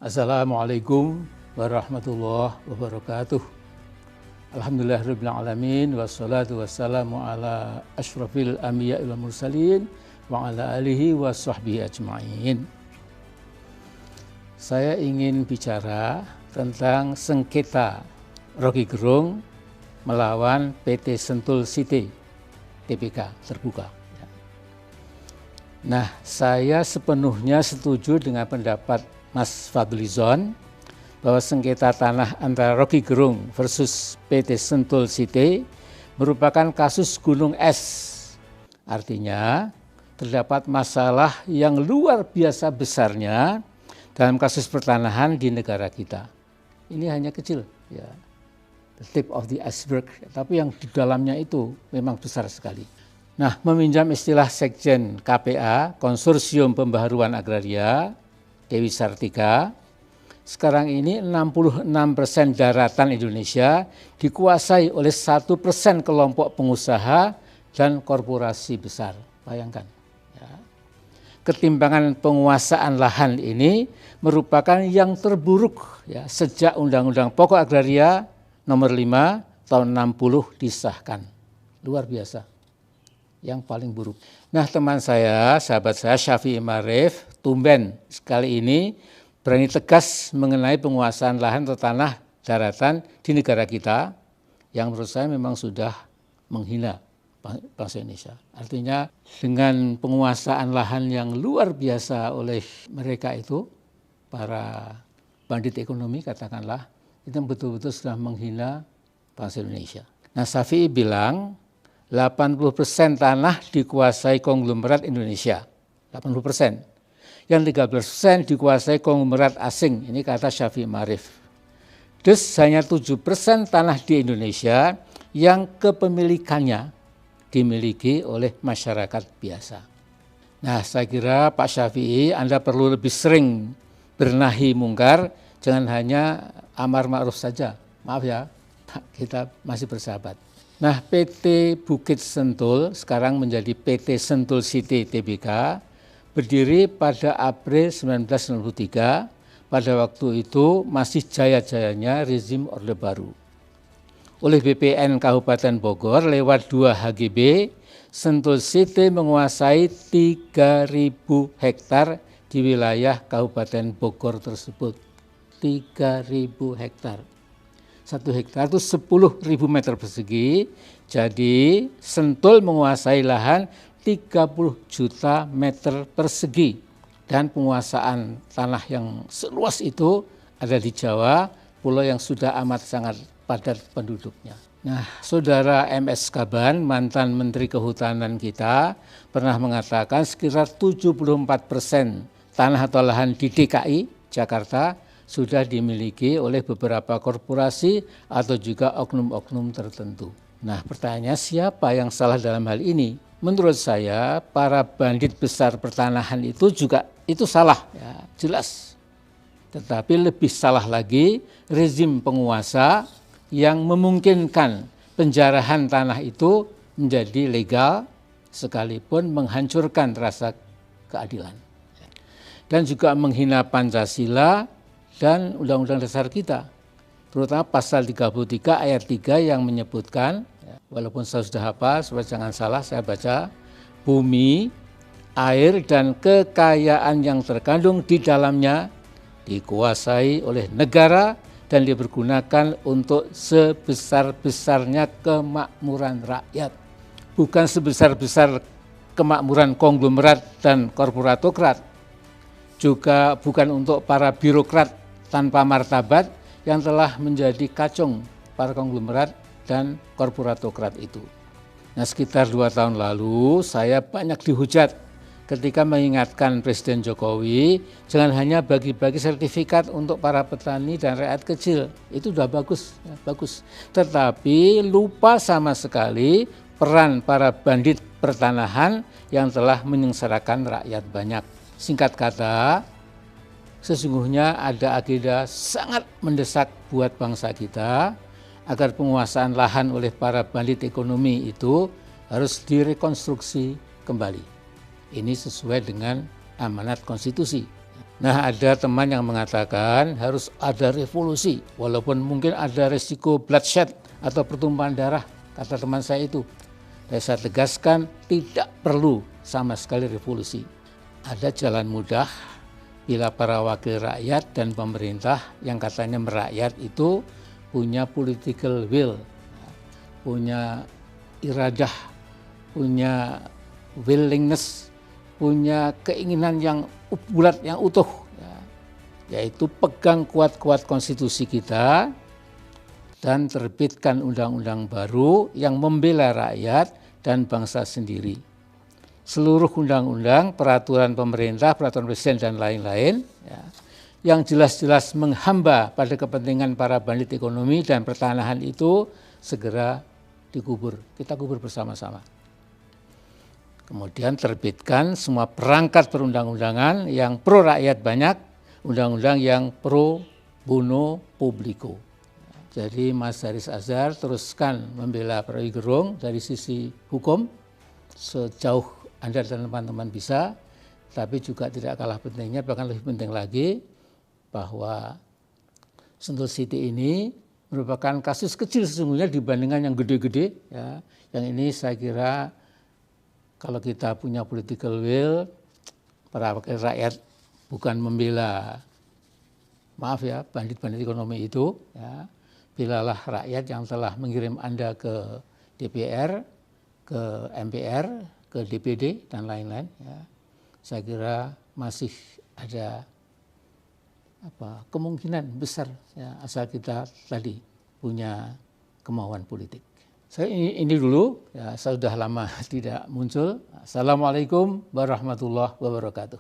Assalamualaikum warahmatullahi wabarakatuh. Alhamdulillahirabbil alamin wassalatu wassalamu ala asyrafil anbiya'i wal mursalin wa ala alihi wa sahbihi ajma'in. Saya ingin bicara tentang sengketa Rocky Gerung melawan PT Sentul City Tbk terbuka. Nah, saya sepenuhnya setuju dengan pendapat Mas Fadlizon bahwa sengketa tanah antara Rocky Gerung versus PT Sentul City merupakan kasus gunung es. Artinya terdapat masalah yang luar biasa besarnya dalam kasus pertanahan di negara kita. Ini hanya kecil, ya, the tip of the iceberg, tapi yang di dalamnya itu memang besar sekali. Nah, meminjam istilah Sekjen KPA, Konsorsium Pembaharuan Agraria, Dewi Sartika, sekarang ini 66% daratan Indonesia dikuasai oleh 1% kelompok pengusaha dan korporasi besar. Bayangkan. Ya. Ketimpangan penguasaan lahan ini merupakan yang terburuk ya, sejak Undang-Undang Pokok Agraria nomor 5 tahun 60 disahkan. Luar biasa. Yang paling buruk. Nah, teman saya, sahabat saya Syafi'i Marif, tumben sekali ini berani tegas mengenai penguasaan lahan atau tanah daratan di negara kita yang menurut saya memang sudah menghina bangsa Indonesia. Artinya dengan penguasaan lahan yang luar biasa oleh mereka itu, para bandit ekonomi katakanlah, itu betul-betul sudah menghina bangsa Indonesia. Nah, Syafi'i bilang 80% tanah dikuasai konglomerat Indonesia, 80%. Yang 13% dikuasai konglomerat asing, ini kata Syafi'i Marif. Dus hanya 7% tanah di Indonesia yang kepemilikannya dimiliki oleh masyarakat biasa. Nah, saya kira Pak Syafi'i, Anda perlu lebih sering bernahi mungkar, jangan hanya amar ma'ruf saja. Maaf ya, kita masih bersahabat. Nah, PT Bukit Sentul sekarang menjadi PT Sentul City Tbk, berdiri pada April 1993, pada waktu itu masih jaya-jayanya rezim Orde Baru. Oleh BPN Kabupaten Bogor lewat 2 HGB, Sentul City menguasai 3.000 hektar di wilayah Kabupaten Bogor tersebut. 3.000 hektar. 1 hektar itu 10.000 meter persegi, jadi Sentul menguasai lahan 30 juta meter persegi. Dan penguasaan tanah yang seluas itu ada di Jawa, pulau yang sudah amat sangat padat penduduknya. Nah, Saudara MS Kaban, mantan Menteri Kehutanan kita, pernah mengatakan sekitar 74% tanah atau lahan di DKI, Jakarta, sudah dimiliki oleh beberapa korporasi atau juga oknum-oknum tertentu. Nah, pertanyaannya siapa yang salah dalam hal ini? Menurut saya para bandit besar pertanahan itu juga itu salah, ya, jelas. Tetapi lebih salah lagi rezim penguasa yang memungkinkan penjarahan tanah itu menjadi legal sekalipun menghancurkan rasa keadilan. Dan juga menghina Pancasila dan Undang-Undang Dasar kita, terutama pasal 33 ayat 3 yang menyebutkan, walaupun saya sudah hafal, supaya jangan salah saya baca, bumi, air dan kekayaan yang terkandung di dalamnya dikuasai oleh negara dan dipergunakan untuk sebesar-besarnya kemakmuran rakyat. Bukan sebesar-besar kemakmuran konglomerat dan korporatokrat, juga bukan untuk para birokrat tanpa martabat yang telah menjadi kacung para konglomerat dan korporatokrat itu. Nah, sekitar 2 tahun lalu saya banyak dihujat ketika mengingatkan Presiden Jokowi jangan hanya bagi-bagi sertifikat untuk para petani dan rakyat kecil. Itu sudah bagus, ya, bagus. Tetapi lupa sama sekali peran para bandit pertanahan yang telah menyengsarakan rakyat banyak. Singkat kata, sesungguhnya ada agenda sangat mendesak buat bangsa kita agar penguasaan lahan oleh para bandit ekonomi itu harus direkonstruksi kembali. Ini sesuai dengan amanat konstitusi. Nah, ada teman yang mengatakan harus ada revolusi, walaupun mungkin ada risiko bloodshed atau pertumpahan darah, kata teman saya itu. Dan saya tegaskan tidak perlu sama sekali revolusi. Ada jalan mudah bila para wakil rakyat dan pemerintah yang katanya merakyat itu punya political will, punya iradah, punya willingness, punya keinginan yang bulat, yang utuh, yaitu pegang kuat-kuat konstitusi kita dan terbitkan undang-undang baru yang membela rakyat dan bangsa sendiri. Seluruh undang-undang, peraturan pemerintah, peraturan presiden dan lain-lain yang jelas-jelas menghamba pada kepentingan para bandit ekonomi dan pertanahan itu segera dikubur. Kita kubur bersama-sama. Kemudian terbitkan semua perangkat perundang-undangan yang pro rakyat banyak, undang-undang yang pro bono publico. Jadi Mas Haris Azhar teruskan membela Pak Roky Gerung dari sisi hukum sejauh Anda dan teman-teman bisa, tapi juga tidak kalah pentingnya, bahkan lebih penting lagi bahwa Sentul City ini merupakan kasus kecil sesungguhnya dibandingkan yang gede-gede. Ya. Yang ini saya kira kalau kita punya political will, para wakil rakyat bukan membela, maaf ya, bandit-bandit ekonomi itu, ya, bilalah rakyat yang telah mengirim Anda ke DPR, ke MPR, ke DPD, dan lain-lain. Ya. Saya kira masih ada kemungkinan besar, ya, asal kita tadi punya kemauan politik. Saya ini dulu, ya, saya sudah lama tidak muncul. Assalamualaikum warahmatullahi wabarakatuh.